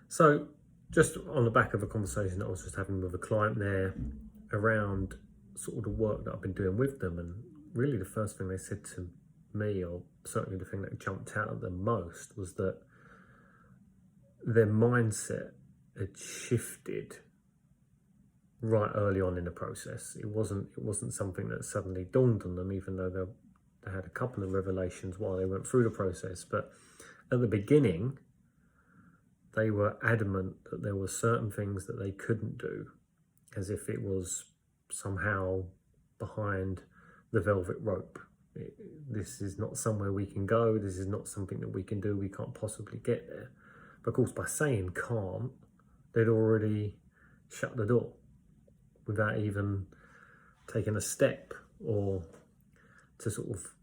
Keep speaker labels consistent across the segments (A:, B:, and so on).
A: So just on the back of a conversation that I was just having with a client there around sort of the work that I've been doing with them, and really the first thing they said to me, or certainly the thing that jumped out at them most, was that their mindset had shifted right early on in the process. It wasn't something that suddenly dawned on them, even though they had a couple of revelations while they went through the process. But at the beginning, they were adamant that there were certain things that they couldn't do, as if it was somehow behind the velvet rope. This is not somewhere we can go. This is not something that we can do. We can't possibly get there. But of course, by saying can't, they'd already shut the door without even taking a step, or to sort of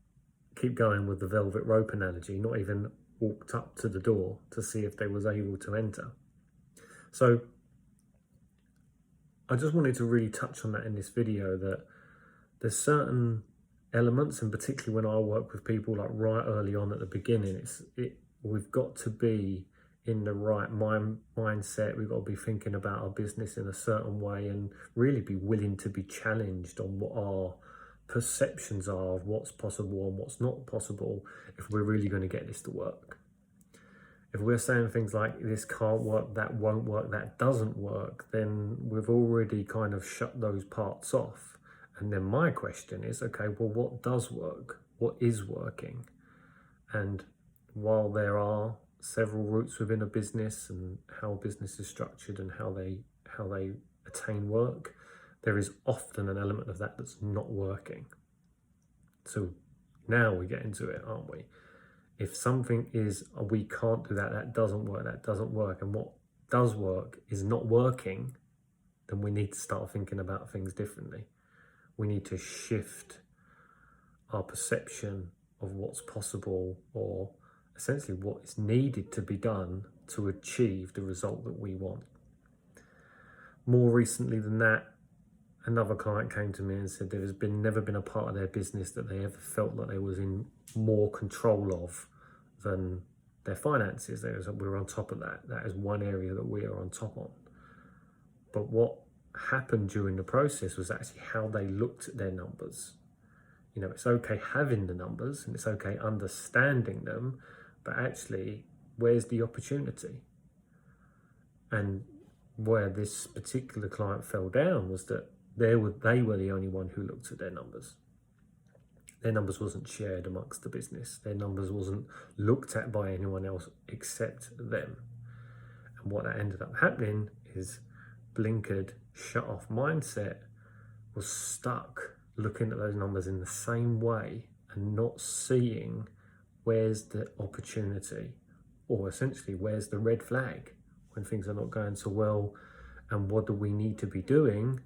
A: keep going with the velvet rope analogy, not even walked up to the door to see if they was able to enter. So I just wanted to really touch on that in this video, that there's certain elements, and particularly when I work with people like right early on at the beginning, we've got to be in the right mindset. We've got to be thinking about our business in a certain way, and really be willing to be challenged on what our perceptions are of what's possible and what's not possible, if we're really going to get this to work. If we're saying things like this can't work, that won't work, that doesn't work, then we've already kind of shut those parts off. And then my question is, okay, well, what does work? What is working? And while there are several routes within a business, and how a business is structured and how they attain work, there is often an element of that that's not working. So now we get into it, aren't we? If something is, we can't do that, that doesn't work, and what does work is not working, then we need to start thinking about things differently. We need to shift our perception of what's possible, or essentially what is needed to be done to achieve the result that we want. More recently than that, another client came to me and said there has never been a part of their business that they ever felt that they was in more control of than their finances. We're on top of that. That is one area that we are on top on. But what happened during the process was actually how they looked at their numbers. You know, it's okay having the numbers and it's okay understanding them, but actually, where's the opportunity? And where this particular client fell down was that they were the only one who looked at their numbers. Their numbers wasn't shared amongst the business. Their numbers wasn't looked at by anyone else except them. And what that ended up happening is blinkered, shut off mindset was stuck looking at those numbers in the same way and not seeing where's the opportunity, or essentially where's the red flag when things are not going so well, and what do we need to be doing.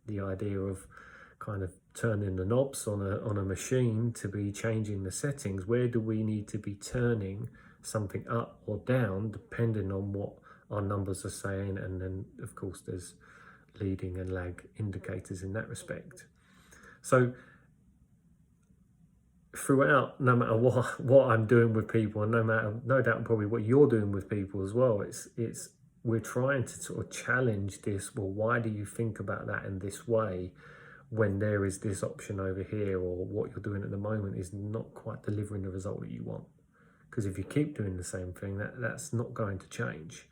A: The idea of kind of turning the knobs on a machine to be changing the settings. Where do we need to be turning something up or down depending on what our numbers are saying? And then of course there's leading and lag indicators in that respect. So throughout, no matter what I'm doing with people, and no doubt probably what you're doing with people as well, it's we're trying to sort of challenge this. Well, why do you think about that in this way when there is this option over here, or what you're doing at the moment is not quite delivering the result that you want? Because if you keep doing the same thing, that's not going to change.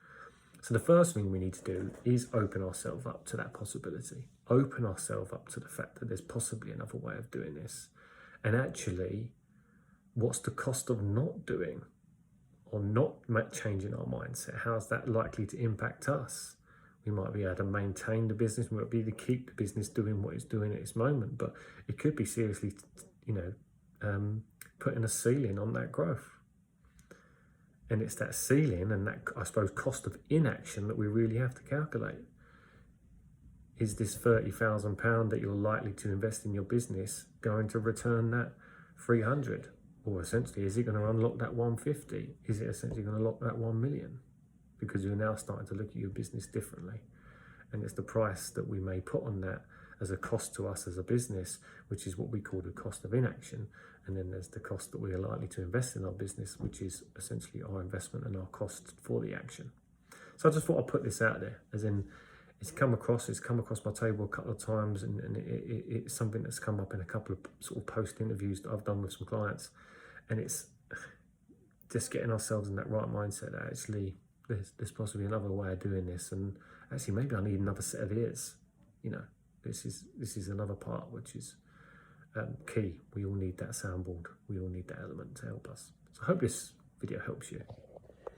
A: So the first thing we need to do is open ourselves up to that possibility. Open ourselves up to the fact that there's possibly another way of doing this. And actually, what's the cost of not doing or not changing our mindset? How's that likely to impact us? We might be able to maintain the business, we might be able to keep the business doing what it's doing at this moment, but it could be seriously, putting a ceiling on that growth. And it's that ceiling and that, I suppose, cost of inaction that we really have to calculate. Is this £30,000 that you're likely to invest in your business going to return that 300? Or essentially, is it going to unlock that 150? Is it essentially going to unlock that 1 million? Because you're now starting to look at your business differently. And it's the price that we may put on that as a cost to us as a business, which is what we call the cost of inaction. And then there's the cost that we are likely to invest in our business, which is essentially our investment and our cost for the action. So I just thought I'd put this out there, as in it's come across my table a couple of times, and it's something that's come up in a couple of sort of post interviews that I've done with some clients, and it's just getting ourselves in that right mindset that actually there's possibly another way of doing this, and actually maybe I need another set of ears. You know, this is another part which is key. We all need that soundboard. We all need that element to help us. So I hope this video helps you.